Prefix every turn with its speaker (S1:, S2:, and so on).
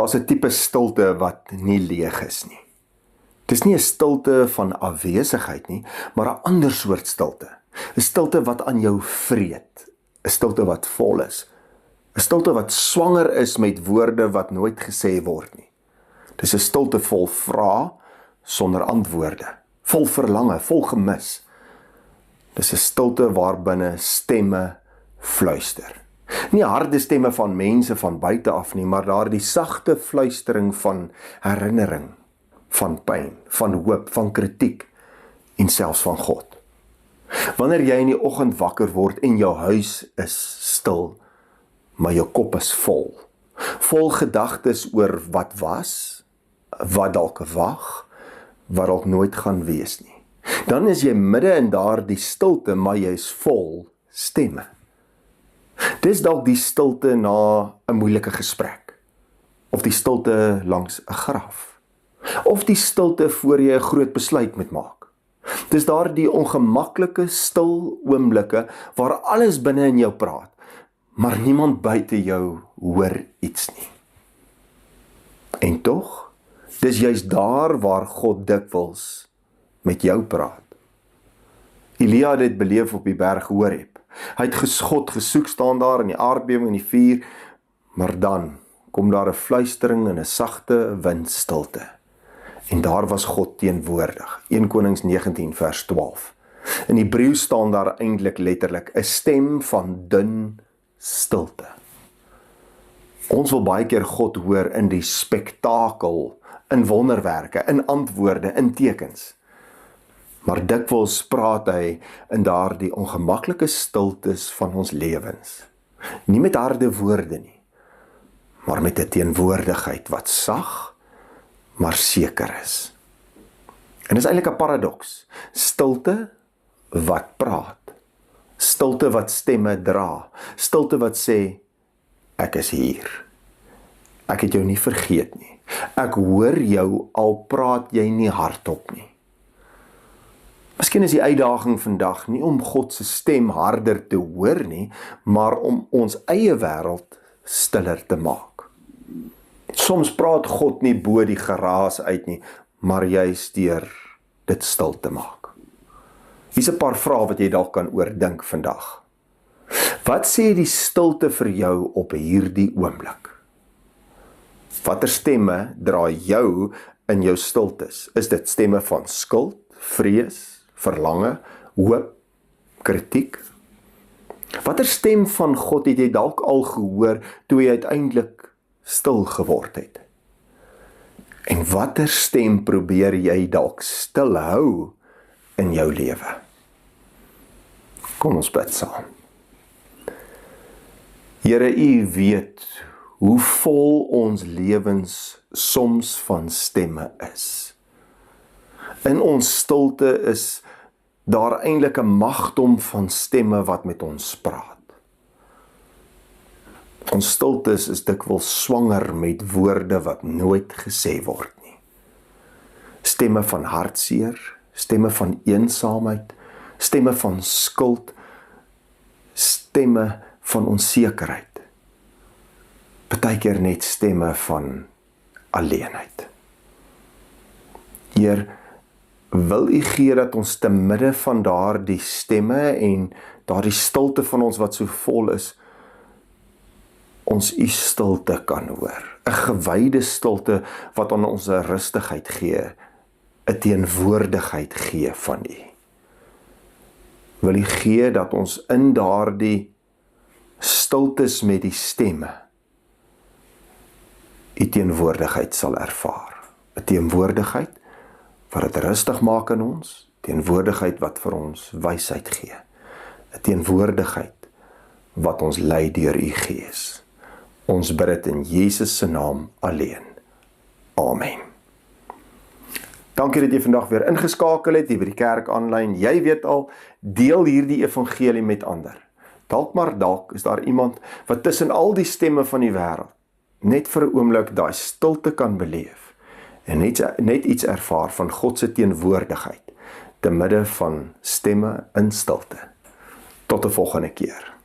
S1: Daar's 'n tipe stilte wat nie leeg is nie. Dis nie 'n stilte van afwesigheid nie, maar 'n ander soort stilte. 'n Stilte wat aan jou vreet, 'n stilte wat vol is, 'n stilte wat swanger is met woorde wat nooit gesê word nie. Dis 'n stilte vol vrae sonder antwoorde, vol verlange, vol gemis. Dis 'n stilte waarbinne stemme fluister. Nie harde stemme van mense van buite af nie, maar daardie sagte fluistering van herinnering, van pyn, van hoop, van kritiek en selfs van God. Wanneer jy in die oggend wakker word en jou huis is stil, maar jou kop is vol. Vol gedagtes oor wat was, wat dalk wag, wat dalk nooit gaan wees nie. Dan is jy midde in daardie stilte, maar jy is vol stemme. Dis dalk die stilte na 'n moeilike gesprek, of die stilte langs 'n graf, of die stilte voor jy 'n groot besluit moet maak. Dis daardie ongemaklike stil oomblikke waar alles binne in jou praat, maar niemand buite jou hoor iets nie. En tog, dis juist daar waar God dikwels met jou praat. Elia het dit beleef op die berg Horeb. Hy het God gesoek, staan daar in die aardbewing en die vuur, maar dan kom daar 'n fluistering en 'n sagte windstilte. En daar was God teenwoordig. 1 Konings 19 vers 12. In Hebreëus staan daar eintlik letterlik 'n stem van dun stilte. Ons wil baie keer God hoor in die spektakel, in wonderwerke, in antwoorde, in tekens. Maar dikwels praat hy in daardie ongemaklike stiltes van ons lewens. Nie met harde woorde nie, maar met 'n teenwoordigheid wat sag, maar seker is. En dis eintlik 'n paradoks. Stilte wat praat. Stilte wat stemme dra. Stilte wat sê, ek is hier. Ek het jou nie vergeet nie. Ek hoor jou al praat jy nie hardop nie. Miskien is die uitdaging vandag nie om God se stem harder te hoor nie, maar om ons eie wêreld stiller te maak. Soms praat God nie bo die geraas uit nie, maar juist deur dit stil te maak. Hier's 'n paar vrae wat jy dalk kan oordink vandag. Wat sê die stilte vir jou op hierdie oomblik? Watter stemme dra jou in jou stiltes? Is dit stemme van skuld, vrees, verlange, hoop, kritiek? Watter stem van God het jy dalk al gehoor toe jy uiteindelik stil geword het? En watter stem probeer jy dalk stil hou in jou lewe? Kom ons bid saam. Here, U weet hoe vol ons lewens soms van stemme is. In ons stilte is daar eintlik 'n magdom van stemme wat met ons praat. Ons stiltes is dikwels swanger met woorde wat nooit gesê word nie. Stemme van hartseer, stemme van eensaamheid, stemme van skuld, stemme van onsekerheid. Partykeer net stemme van alleenheid. Heer, wil U gee dat ons te midde van daardie stemme en daardie stilte van ons wat so vol is, ons U stilte kan hoor. 'n Gewyde stilte wat aan ons 'n rustigheid gee, 'n teenwoordigheid gee van U. Wil U gee dat ons in daardie stiltes met die stemme U teenwoordigheid sal ervaar. 'n Teenwoordigheid wat dit rustig maak in ons, teenwoordigheid wat vir ons wysheid gee. 'n Teenwoordigheid wat ons lei deur U Gees. Ons bid dit in Jesus se naam alleen. Amen. Dankie dat jy vandag weer ingeskakel het hier by die kerk aanlyn. Jy weet al, deel hierdie evangelie met ander. Dalk is daar iemand wat tussen al die stemme van die wêreld net vir 'n oomblik daai stilte kan beleef en net iets ervaar van God se teenwoordigheid te midde van stemme in stilte. Tot 'n volgende keer.